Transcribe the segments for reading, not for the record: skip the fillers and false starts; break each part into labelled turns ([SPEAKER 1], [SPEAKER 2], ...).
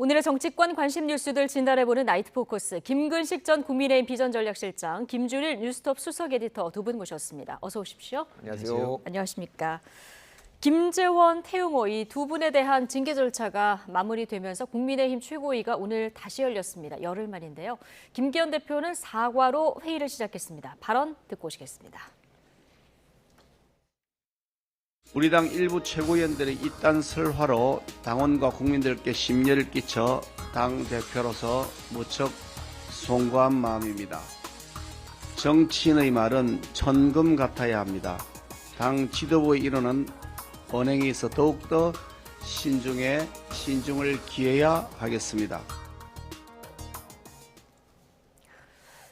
[SPEAKER 1] 오늘의 정치권 관심 뉴스들 진단해보는 나이트 포커스, 김근식 전 국민의힘 비전전략실장, 김준일 뉴스톱 수석 에디터 두 분 모셨습니다. 어서 오십시오.
[SPEAKER 2] 안녕하세요.
[SPEAKER 1] 안녕하십니까. 김재원, 태용호 이 두 분에 대한 징계 절차가 마무리되면서 국민의힘 최고위가 오늘 다시 열렸습니다. 열흘 만인데요. 김기현 대표는 사과로 회의를 시작했습니다. 발언 듣고 오시겠습니다.
[SPEAKER 3] 우리 당 일부 최고위원들의 이딴 설화로 당원과 국민들께 심려를 끼쳐 당 대표로서 무척 송구한 마음입니다. 정치인의 말은 천금 같아야 합니다. 당 지도부의 일원은 언행에 있어 더욱더 신중을 기해야 하겠습니다.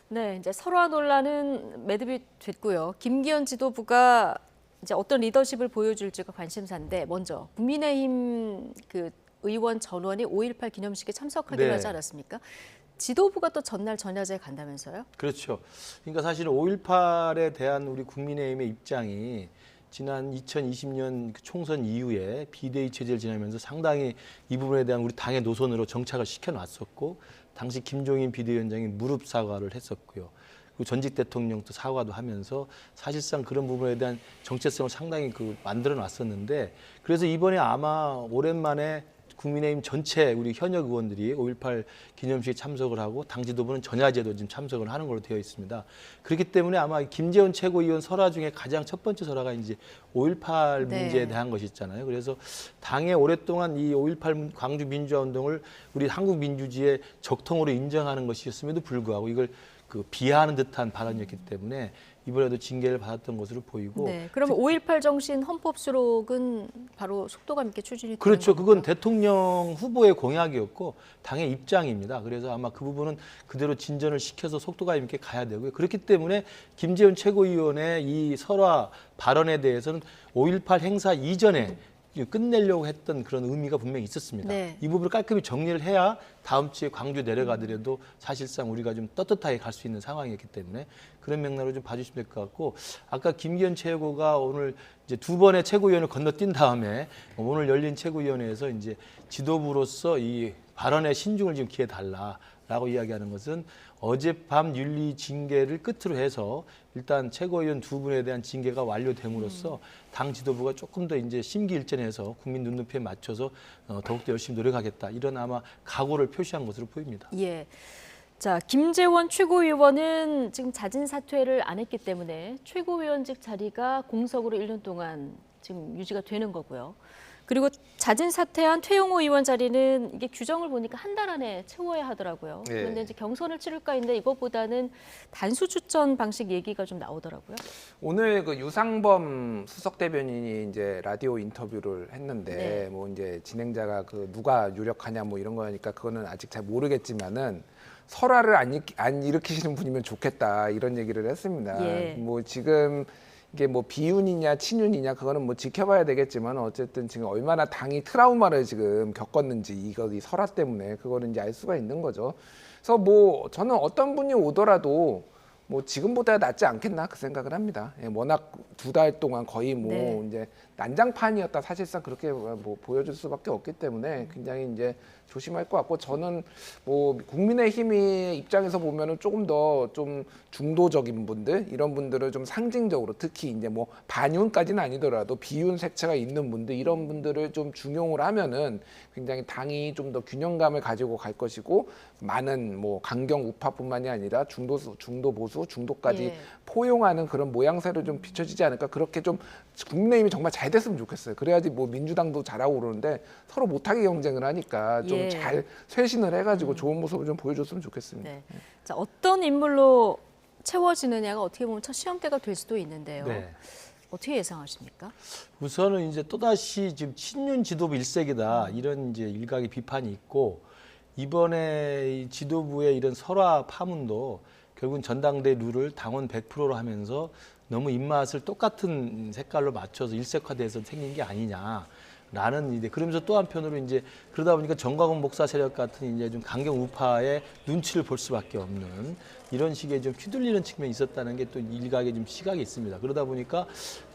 [SPEAKER 1] 네, 이제 설화 논란은 매듭이 됐고요. 김기현 지도부가 이제 어떤 리더십을 보여줄지가 관심사인데 먼저 국민의힘 그 의원 전원이 5.18 기념식에 참석하기로 하지 않았습니까? 지도부가 또 전날 전야제에 간다면서요?
[SPEAKER 2] 그렇죠. 그러니까 사실 5.18에 대한 우리 국민의힘의 입장이 지난 2020년 총선 이후에 비대위 체제를 지나면서 상당히 이 부분에 대한 우리 당의 노선으로 정착을 시켜놨었고 당시 김종인 비대위원장이 무릎 사과를 했었고요. 그리고 전직 대통령도 사과도 하면서 사실상 그런 부분에 대한 정체성을 상당히 만들어 놨었는데 그래서 이번에 아마 오랜만에 국민의힘 전체 우리 현역 의원들이 5.18 기념식에 참석을 하고 당 지도부는 전야제도 지금 참석을 하는 걸로 되어 있습니다. 그렇기 때문에 아마 김재원 최고위원 설화 중에 가장 첫 번째 설화가 이제 5.18 문제에 대한 것이 있잖아요. 그래서 당에 오랫동안 이 5.18 광주 민주화 운동을 우리 한국 민주주의의 적통으로 인정하는 것이었음에도 불구하고 이걸 비하하는 듯한 발언이었기 때문에 이번에도 징계를 받았던 것으로 보이고.
[SPEAKER 1] 네, 그러면 5.18 정신 헌법 수록은 바로 속도감 있게 추진이 되는
[SPEAKER 2] 그렇죠.
[SPEAKER 1] 겁니까?
[SPEAKER 2] 그건 대통령 후보의 공약이었고 당의 입장입니다. 그래서 아마 그 부분은 그대로 진전을 시켜서 속도감 있게 가야 되고요. 그렇기 때문에 김재원 최고위원의 이 설화 발언에 대해서는 5.18 행사 이전에 끝내려고 했던 그런 의미가 분명히 있었습니다.
[SPEAKER 1] 네.
[SPEAKER 2] 이 부분을 깔끔히 정리를 해야 다음 주에 광주 내려가더라도 사실상 우리가 좀 떳떳하게 갈 수 있는 상황이었기 때문에 그런 맥락으로 좀 봐주시면 될 것 같고 아까 김기현 최고가 오늘 이제 두 번의 최고위원을 건너뛴 다음에 오늘 열린 최고위원회에서 이제 지도부로서 이 발언의 신중을 좀 기해달라라고 이야기하는 것은 어젯밤 윤리 징계를 끝으로 해서 일단 최고위원 두 분에 대한 징계가 완료됨으로써 당 지도부가 조금 더 이제 심기일전해서 국민 눈높이에 맞춰서 더욱더 열심히 노력하겠다 이런 아마 각오를 표시한 것으로 보입니다.
[SPEAKER 1] 예. 자, 김재원 최고위원은 지금 자진 사퇴를 안 했기 때문에 최고위원직 자리가 공석으로 1년 동안 지금 유지가 되는 거고요. 그리고 자진 사퇴한 태용호 의원 자리는 이게 규정을 보니까 한 달 안에 채워야 하더라고요. 그런데 이제 경선을 치를까 했는데 이것보다는 단수 추천 방식 얘기가 좀 나오더라고요.
[SPEAKER 4] 오늘 그 유상범 수석 대변인이 이제 라디오 인터뷰를 했는데
[SPEAKER 1] 네.
[SPEAKER 4] 뭐 이제 진행자가 누가 유력하냐 뭐 이런 거니까 그거는 아직 잘 모르겠지만은 설화를 안 일으키시는 분이면 좋겠다 이런 얘기를 했습니다.
[SPEAKER 1] 예.
[SPEAKER 4] 뭐 지금 이게 뭐 비윤이냐 친윤이냐 그거는 뭐 지켜봐야 되겠지만 어쨌든 지금 얼마나 당이 트라우마를 지금 겪었는지 이 설화 때문에 그거는 이제 알 수가 있는 거죠. 그래서 뭐 저는 어떤 분이 오더라도 뭐 지금보다 낫지 않겠나 그 생각을 합니다. 예, 워낙 두 달 동안 거의 뭐
[SPEAKER 1] 네.
[SPEAKER 4] 이제 난장판이었다 사실상 그렇게 뭐 보여줄 수밖에 없기 때문에 굉장히 이제 조심할 것 같고 저는 뭐 국민의힘의 입장에서 보면은 조금 더 좀 중도적인 분들 이런 분들을 좀 상징적으로 특히 이제 뭐 반윤까지는 아니더라도 비윤 색채가 있는 분들 이런 분들을 좀 중용을 하면은 굉장히 당이 좀 더 균형감을 가지고 갈 것이고 많은 뭐 강경 우파뿐만이 아니라 중도 보수 중도까지
[SPEAKER 1] 예.
[SPEAKER 4] 포용하는 그런 모양새를 좀 비춰지지 않을까 그렇게 좀 국민의힘이 정말 잘 됐으면 좋겠어요. 그래야지 뭐 민주당도 잘하고 그러는데 서로 못하게 경쟁을 하니까 좀
[SPEAKER 1] 예.
[SPEAKER 4] 잘 쇄신을 해가지고 좋은 모습을 좀 보여줬으면 좋겠습니다.
[SPEAKER 1] 네. 자, 어떤 인물로 채워지느냐가 어떻게 보면 첫 시험대가 될 수도 있는데요.
[SPEAKER 2] 네.
[SPEAKER 1] 어떻게 예상하십니까?
[SPEAKER 2] 우선은 이제 또다시 지금 친윤 지도부 일색이다 이런 이제 일각의 비판이 있고 이번에 이 지도부의 이런 설화 파문도 결국은 전당대 룰을 당원 100%로 하면서 너무 입맛을 똑같은 색깔로 맞춰서 일색화돼서 생긴 게 아니냐라는 이제 그러면서 또 한편으로 이제 그러다 보니까 정광훈 목사 세력 같은 이제 좀 강경 우파의 눈치를 볼 수밖에 없는 이런 식의 좀 휘둘리는 측면이 있었다는 게 또 일각의 좀 시각이 있습니다. 그러다 보니까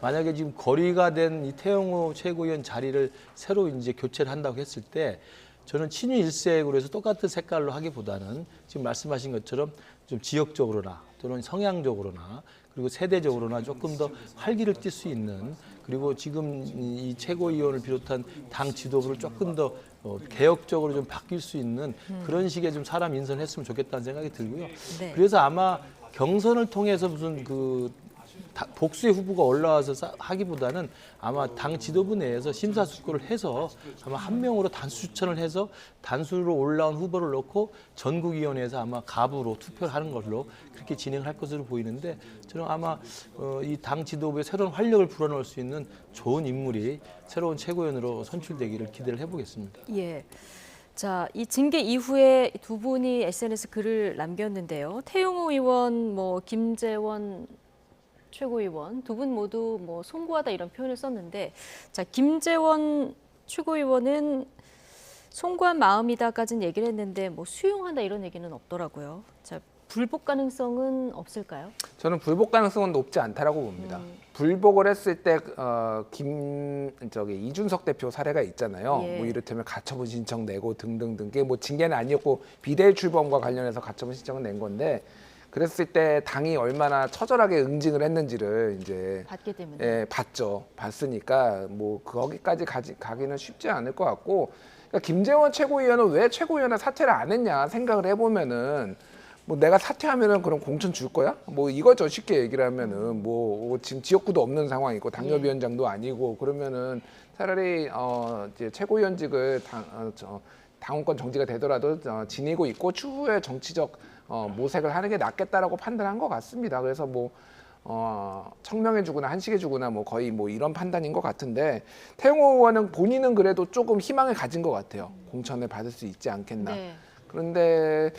[SPEAKER 2] 만약에 지금 거리가 된 이 태영호 최고위원 자리를 새로 이제 교체를 한다고 했을 때 저는 친유 일색으로 해서 똑같은 색깔로 하기보다는 지금 말씀하신 것처럼 좀 지역적으로나 또는 성향적으로나 그리고 세대적으로나 조금 더 활기를 띨 수 있는, 그리고 지금 이 최고위원을 비롯한 당 지도부를 조금 더 개혁적으로 좀 바뀔 수 있는 그런 식의 좀 사람 인선했으면 좋겠다는 생각이 들고요.
[SPEAKER 1] 네.
[SPEAKER 2] 그래서 아마 경선을 통해서 무슨 복수의 후보가 올라와서 하기보다는 아마 당 지도부 내에서 심사숙고를 해서 아마 한 명으로 단수 추천을 해서 단수로 올라온 후보를 놓고 전국위원회에서 아마 가부로 투표를 하는 걸로 그렇게 진행할 것으로 보이는데, 저는 아마 이 당 지도부의 새로운 활력을 불어넣을 수 있는 좋은 인물이 새로운 최고위원으로 선출되기를 기대를 해보겠습니다.
[SPEAKER 1] 예. 자, 이 징계 이후에 두 분이 SNS 글을 남겼는데요. 태용호 의원, 김재원 최고위원 두 분 모두 송구하다 이런 표현을 썼는데, 자, 김재원 최고위원은 송구한 마음이다까지는 얘기를 했는데 수용한다 이런 얘기는 없더라고요. 자, 불복 가능성은 없을까요?
[SPEAKER 4] 저는 불복 가능성은 높지 않다라고 봅니다. 불복을 했을 때 이준석 대표 사례가 있잖아요.
[SPEAKER 1] 예.
[SPEAKER 4] 이를테면 가처분 신청 내고 등등등. 게 징계는 아니었고 비대위 출범과 관련해서 가처분 신청을 낸 건데, 그랬을 때 당이 얼마나 처절하게 응징을 했는지를 이제
[SPEAKER 1] 받기 때문에.
[SPEAKER 4] 예, 봤으니까 거기까지 가기는 쉽지 않을 것 같고, 그러니까 김재원 최고위원은 왜 최고위원회 사퇴를 안 했냐 생각을 해보면은 내가 사퇴하면은 그럼 공천 줄 거야? 이거죠. 쉽게 얘기를 하면은 지금 지역구도 없는 상황이고 당협위원장도 아니고, 그러면은 차라리 이제 최고위원직을 당원권 정지가 되더라도 지니고 있고 추후에 정치적 모색을 하는 게 낫겠다라고 판단한 것 같습니다. 그래서 청명해주거나 한식해주거나 거의 이런 판단인 것 같은데, 태용호 의원은 본인은 그래도 조금 희망을 가진 것 같아요. 공천을 받을 수 있지 않겠나.
[SPEAKER 1] 네.
[SPEAKER 4] 그런데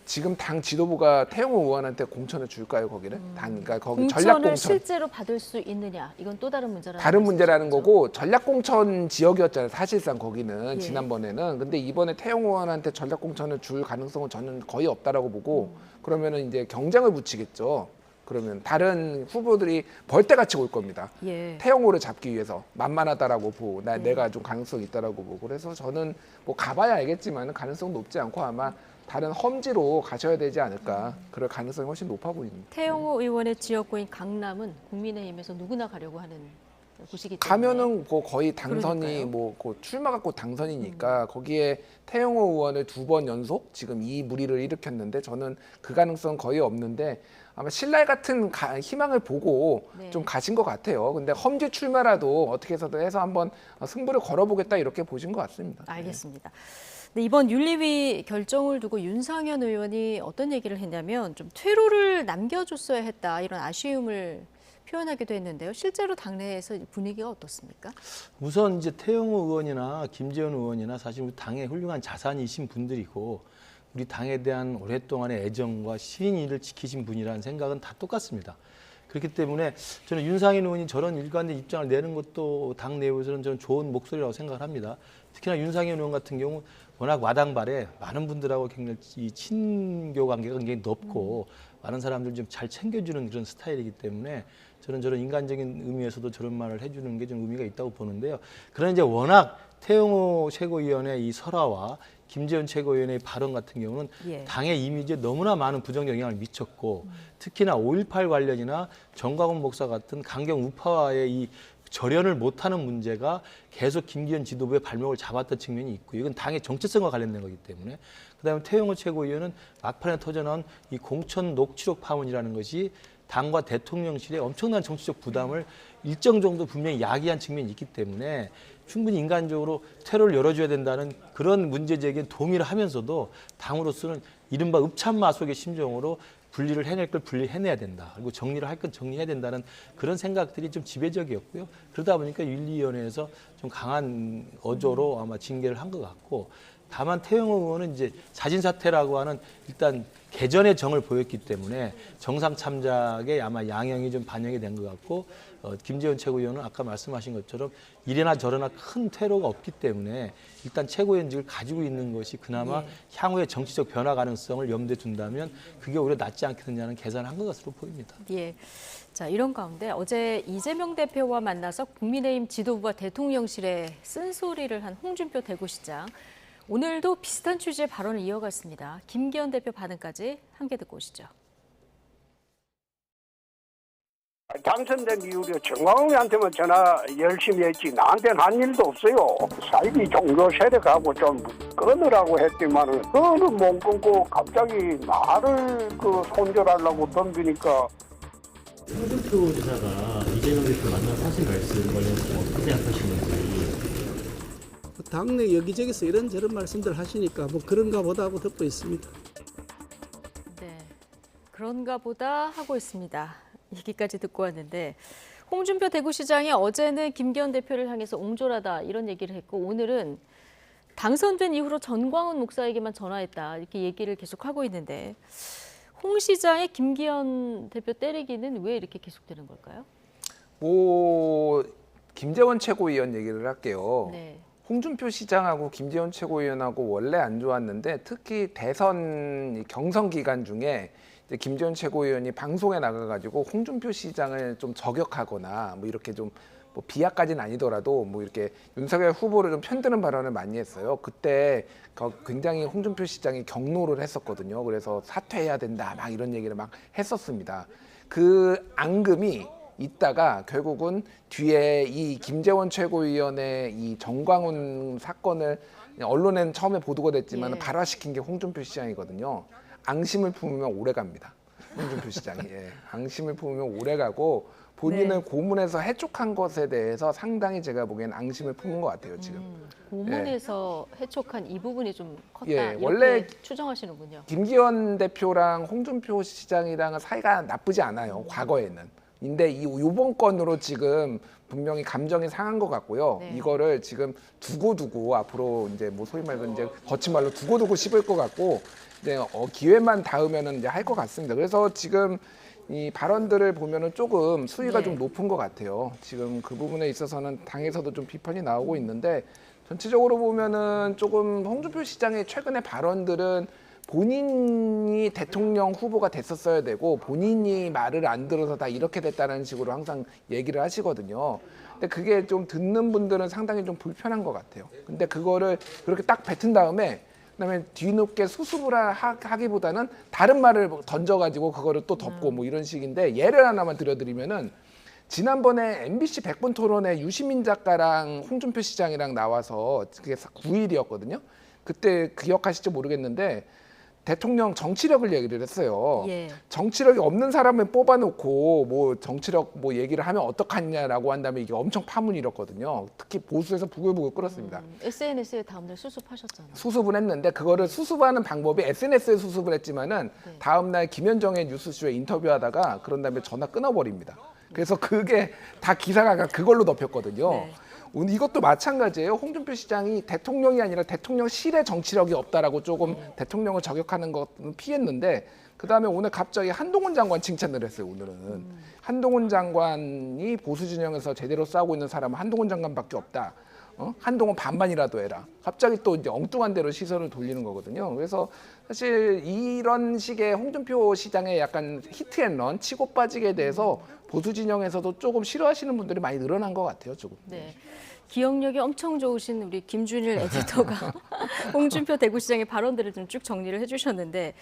[SPEAKER 4] 지금 당 지도부가 태용호 의원한테 공천을 줄까요, 거기를? 그러니까 거기 전략
[SPEAKER 1] 공천을
[SPEAKER 4] 공천.
[SPEAKER 1] 실제로 받을 수 있느냐, 이건 또 다른 문제라는
[SPEAKER 4] 다른 문제라는
[SPEAKER 1] 말씀이시죠?
[SPEAKER 4] 거고, 전략 공천 지역이었잖아요. 사실상 거기는
[SPEAKER 1] 예.
[SPEAKER 4] 지난번에는. 근데 이번에 태용호 의원한테 전략 공천을 줄 가능성은 저는 거의 없다라고 보고, 그러면은 이제 경쟁을 붙이겠죠. 그러면 다른 후보들이 벌떼같이 올 겁니다.
[SPEAKER 1] 예.
[SPEAKER 4] 태용호를 잡기 위해서 만만하다라고 보고, 내가 좀 가능성이 있다라고 보고, 그래서 저는 가봐야 알겠지만 가능성 높지 않고 아마 다른 험지로 가셔야 되지 않을까. 그럴 가능성이 훨씬 높아 보입니다.
[SPEAKER 1] 태용호 의원의 지역구인 강남은 국민의힘에서 누구나 가려고 하는 곳이기 때문에
[SPEAKER 4] 가면은 거의 당선이
[SPEAKER 1] 그러니까요.
[SPEAKER 4] 출마가 곧 당선이니까 거기에 태용호 의원을 2번 연속 지금 이 무리를 일으켰는데, 저는 그 가능성 거의 없는데 아마 신랄 같은 희망을 보고
[SPEAKER 1] 네.
[SPEAKER 4] 좀 가신 것 같아요. 근데 험지 출마라도 어떻게 해서든 해서 한번 승부를 걸어보겠다 이렇게 보신 것 같습니다.
[SPEAKER 1] 알겠습니다. 네, 이번 윤리위 결정을 두고 윤상현 의원이 어떤 얘기를 했냐면 좀 퇴로를 남겨줬어야 했다 이런 아쉬움을 표현하기도 했는데요. 실제로 당내에서 분위기가 어떻습니까?
[SPEAKER 2] 우선 이제 태용호 의원이나 김재원 의원이나 사실 우리 당의 훌륭한 자산이신 분들이고, 우리 당에 대한 오랫동안의 애정과 신의를 지키신 분이라는 생각은 다 똑같습니다. 그렇기 때문에 저는 윤상현 의원이 저런 일관된 입장을 내는 것도 당 내부에서는 저는 좋은 목소리라고 생각을 합니다. 특히나 윤상현 의원 같은 경우 워낙 마당발에 많은 분들하고 굉장히 이 친교 관계가 굉장히 높고 많은 사람들 좀 잘 챙겨주는 그런 스타일이기 때문에 저는 저런 인간적인 의미에서도 저런 말을 해주는 게 좀 의미가 있다고 보는데요. 그러나 이제 워낙 태용호 최고위원의 이 설화와 김재원 최고위원의 발언 같은 경우는
[SPEAKER 1] 예.
[SPEAKER 2] 당의 이미지에 너무나 많은 부정 영향을 미쳤고, 특히나 5.18 관련이나 정광훈 목사 같은 강경 우파와의 이 절연을 못하는 문제가 계속 김기현 지도부의 발목을 잡았던 측면이 있고, 이건 당의 정체성과 관련된 거기 때문에, 그다음에 태용호 최고위원은 막판에 터져나온 이 공천 녹취록 파문이라는 것이 당과 대통령실에 엄청난 정치적 부담을 일정 정도 분명히 야기한 측면이 있기 때문에 충분히 인간적으로 퇴로를 열어줘야 된다는 그런 문제 제기에 동의를 하면서도 당으로서는 이른바 읍참마속의 심정으로 분리를 해낼 걸 분리해내야 된다. 그리고 정리를 할 건 정리해야 된다는 그런 생각들이 좀 지배적이었고요. 그러다 보니까 윤리위원회에서 좀 강한 어조로 아마 징계를 한 것 같고, 다만 태용호 의원은 이제 자진 사퇴라고 하는 일단 개전의 정을 보였기 때문에 정상 참작에 아마 양형이 좀 반영이 된 것 같고, 김재원 최고위원은 아까 말씀하신 것처럼 이래나 저래나 큰 퇴로가 없기 때문에 일단 최고위원직을 가지고 있는 것이 그나마 향후의 정치적 변화 가능성을 염두에 둔다면 그게 오히려 낫지 않겠느냐는 계산을 한 것으로 보입니다.
[SPEAKER 1] 예. 자, 이런 가운데 어제 이재명 대표와 만나서 국민의힘 지도부와 대통령실에 쓴소리를 한 홍준표 대구시장. 오늘도 비슷한 취지의 발언을 이어갔습니다. 김기현 대표 발언까지 함께 듣고 오시죠.
[SPEAKER 5] 당선된 이후로 정광훈한테만 전화 열심히 했지 나한테는 한 일도 없어요. 사이비 종교 세력하고 좀 끊으라고 했지만은 그거는 못 끊고 갑자기 나를 손절하려고 덤비니까.
[SPEAKER 6] 홍준표 지사가 이재명 대표 만난 사실 말씀 관련해서 어떻게 생각하시는지.
[SPEAKER 7] 당내 여기저기서 이런저런 말씀들 하시니까 뭐 그런가 보다 하고 듣고 있습니다.
[SPEAKER 1] 네, 그런가 보다 하고 있습니다. 얘기까지 듣고 왔는데 홍준표 대구시장이 어제는 김기현 대표를 향해서 옹졸하다 이런 얘기를 했고 오늘은 당선된 이후로 전광훈 목사에게만 전화했다 이렇게 얘기를 계속하고 있는데 홍 시장의 김기현 대표 때리기는 왜 이렇게 계속되는 걸까요?
[SPEAKER 4] 뭐 김재원 최고위원 얘기를 할게요.
[SPEAKER 1] 네.
[SPEAKER 4] 홍준표 시장하고 김재원 최고위원하고 원래 안 좋았는데 특히 대선 경선 기간 중에 이제 김재원 최고위원이 방송에 나가가지고 홍준표 시장을 좀 저격하거나 뭐 이렇게 좀 뭐 비하까지는 아니더라도 뭐 이렇게 윤석열 후보를 좀 편드는 발언을 많이 했어요. 그때 굉장히 홍준표 시장이 경로를 했었거든요. 그래서 사퇴해야 된다 막 이런 얘기를 막 했었습니다. 그 앙금이 있다가 결국은 뒤에 이 김재원 최고위원의 이 정광훈 사건을 언론에는 처음에 보도가 됐지만
[SPEAKER 1] 예.
[SPEAKER 4] 발화시킨 게 홍준표 시장이거든요. 앙심을 품으면 오래 갑니다. 홍준표 시장이. 예. 앙심을 품으면 오래 가고 본인을
[SPEAKER 1] 네.
[SPEAKER 4] 고문해서 해촉한 것에 대해서 상당히 제가 보기엔 앙심을 품은 것 같아요. 지금.
[SPEAKER 1] 고문에서 해촉한 이 부분이 좀 컸다
[SPEAKER 4] 예,
[SPEAKER 1] 이렇게
[SPEAKER 4] 원래
[SPEAKER 1] 추정하시는군요.
[SPEAKER 4] 김기현 대표랑 홍준표 시장이랑은 사이가 나쁘지 않아요. 과거에는. 근데 이번 건으로 지금 분명히 감정이 상한 것 같고요.
[SPEAKER 1] 네.
[SPEAKER 4] 이거를 지금 두고두고 앞으로 이제 뭐 소위 말해서 이제 거친 말로 두고두고 씹을 것 같고 이제 기회만 닿으면은 이제 할 것 같습니다. 그래서 지금 이 발언들을 보면은 조금 수위가
[SPEAKER 1] 네.
[SPEAKER 4] 좀 높은 것 같아요. 지금 그 부분에 있어서는 당에서도 좀 비판이 나오고 있는데 전체적으로 보면은 조금 홍준표 시장의 최근의 발언들은 본인이 대통령 후보가 됐었어야 되고 본인이 말을 안 들어서 다 이렇게 됐다는 식으로 항상 얘기를 하시거든요. 근데 그게 좀 듣는 분들은 상당히 좀 불편한 것 같아요. 근데 그거를 그렇게 딱 뱉은 다음에 그다음에 뒤늦게 수습을 하기보다는 다른 말을 던져가지고 그거를 또 덮고 뭐 이런 식인데 예를 하나만 들어드리면은 지난번에 MBC 100분 토론에 유시민 작가랑 홍준표 시장이랑 나와서 그게 9일이었거든요. 그때 기억하실지 모르겠는데 대통령 정치력을 얘기를 했어요.
[SPEAKER 1] 예.
[SPEAKER 4] 정치력이 없는 사람을 뽑아놓고 뭐 정치력 뭐 얘기를 하면 어떡하냐라고 한다면 이게 엄청 파문이 일었거든요. 특히 보수에서 부글부글 끓었습니다.
[SPEAKER 1] SNS에 다음날 수습하셨잖아요.
[SPEAKER 4] 수습은 했는데 그거를 수습하는 방법이 SNS에 수습을 했지만은
[SPEAKER 1] 네.
[SPEAKER 4] 다음날 김현정의 뉴스쇼에 인터뷰하다가 그런 다음에 전화 끊어버립니다. 그래서 그게 다 기사가 그걸로 덮였거든요.
[SPEAKER 1] 네.
[SPEAKER 4] 이것도 마찬가지예요. 홍준표 시장이 대통령이 아니라 대통령실의 정치력이 없다라고 조금 대통령을 저격하는 것은 피했는데 그다음에 오늘 갑자기 한동훈 장관 칭찬을 했어요. 오늘은 한동훈 장관이 보수 진영에서 제대로 싸우고 있는 사람은 한동훈 장관밖에 없다. 한동훈 반반이라도 해라. 갑자기 또 이제 엉뚱한 대로 시선을 돌리는 거거든요. 그래서 사실 이런 식의 홍준표 시장의 약간 히트앤런 치고 빠지게 대해서 보수 진영에서도 조금 싫어하시는 분들이 많이 늘어난 것 같아요. 조금.
[SPEAKER 1] 네. 기억력이 엄청 좋으신 우리 김준일 에디터가 홍준표 대구시장의 발언들을 좀 쭉 정리를 해주셨는데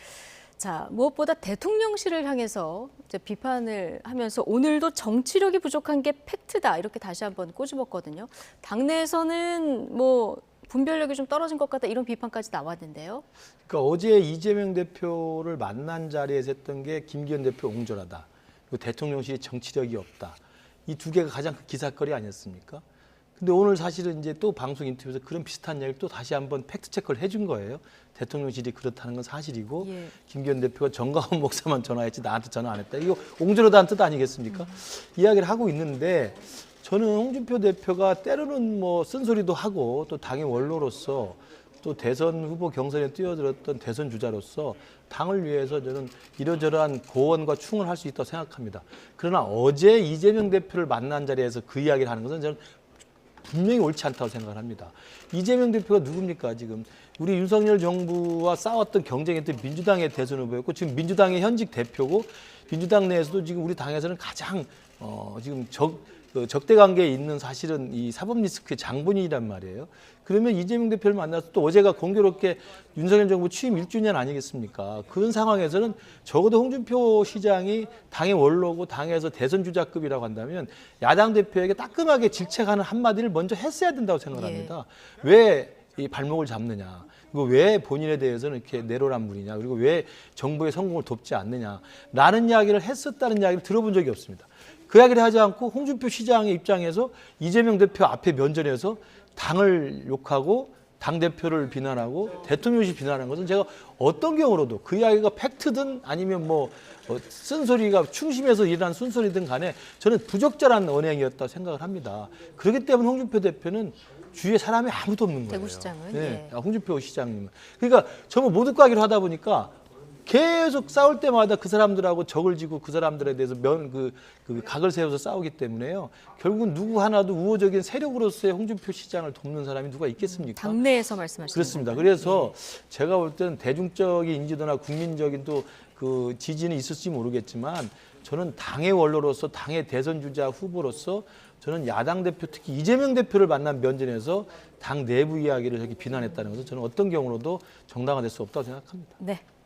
[SPEAKER 1] 자 무엇보다 대통령실을 향해서 이제 비판을 하면서 오늘도 정치력이 부족한 게 팩트다 이렇게 다시 한번 꼬집었거든요. 당내에서는 뭐 분별력이 좀 떨어진 것 같다 이런 비판까지 나왔는데요.
[SPEAKER 2] 그러니까 어제 이재명 대표를 만난 자리에서 했던 게 김기현 대표 옹졸하다. 그리고 대통령실이 정치력이 없다. 이 두 개가 가장 큰 기사거리 아니었습니까? 근데 오늘 사실은 이제 또 방송 인터뷰에서 그런 비슷한 이야기를 또 다시 한번 팩트 체크를 해준 거예요. 대통령실이 그렇다는 건 사실이고
[SPEAKER 1] 예.
[SPEAKER 2] 김기현 대표가 정광훈 목사만 전화했지 나한테 전화 안 했다. 이거 옹졸하다는 뜻 아니겠습니까? 이야기를 하고 있는데 저는 홍준표 대표가 때로는 뭐 쓴소리도 하고 또 당의 원로로서 또 대선 후보 경선에 뛰어들었던 대선 주자로서 당을 위해서 저는 이러저러한 고언과 충을 할 수 있다고 생각합니다. 그러나 어제 이재명 대표를 만난 자리에서 그 이야기를 하는 것은 저는 분명히 옳지 않다고 생각을 합니다. 이재명 대표가 누굽니까 지금 우리 윤석열 정부와 싸웠던 경쟁했던 민주당의 대선 후보였고 지금 민주당의 현직 대표고 민주당 내에서도 지금 우리 당에서는 가장 지금 그 적대 관계에 있는 사실은 이 사법 리스크의 장본인이란 말이에요. 그러면 이재명 대표를 만나서 또 어제가 공교롭게 윤석열 정부 취임 1주년 아니겠습니까? 그런 상황에서는 적어도 홍준표 시장이 당의 원로고 당에서 대선 주자급이라고 한다면 야당 대표에게 따끔하게 질책하는 한마디를 먼저 했어야 된다고 생각합니다. 왜 이 발목을 잡느냐? 그리고 왜 본인에 대해서는 이렇게 내로남불이냐? 그리고 왜 정부의 성공을 돕지 않느냐라는 이야기를 했었다는 이야기를 들어본 적이 없습니다. 그 이야기를 하지 않고 홍준표 시장의 입장에서 이재명 대표 앞에 면전에서 당을 욕하고 당대표를 비난하고 대통령실 비난하는 것은 제가 어떤 경우로도 그 이야기가 팩트든 아니면 쓴소리가 충심해서 일어난 순소리든 간에 저는 부적절한 언행이었다고 생각을 합니다. 그렇기 때문에 홍준표 대표는 주위에 사람이 아무도 없는 거예요.
[SPEAKER 1] 대구시장은?
[SPEAKER 2] 네,
[SPEAKER 1] 예.
[SPEAKER 2] 홍준표 시장님은. 그러니까 전부 모두 까기로 하다 보니까 계속 싸울 때마다 그 사람들하고 적을 지고 그 사람들에 대해서 그 각을 세워서 싸우기 때문에요. 결국은 누구 하나도 우호적인 세력으로서의 홍준표 시장을 돕는 사람이 누가 있겠습니까?
[SPEAKER 1] 당내에서 말씀하시는
[SPEAKER 2] 그렇습니다.
[SPEAKER 1] 건가요?
[SPEAKER 2] 그래서 제가 볼 때는 대중적인 인지도나 국민적인 또 그 지지는 있을지 모르겠지만 저는 당의 원로로서 당의 대선 주자 후보로서 저는 야당 대표 특히 이재명 대표를 만난 면전에서 당 내부 이야기를 저렇게 비난했다는 것은 저는 어떤 경우로도 정당화될 수 없다고 생각합니다.
[SPEAKER 1] 네.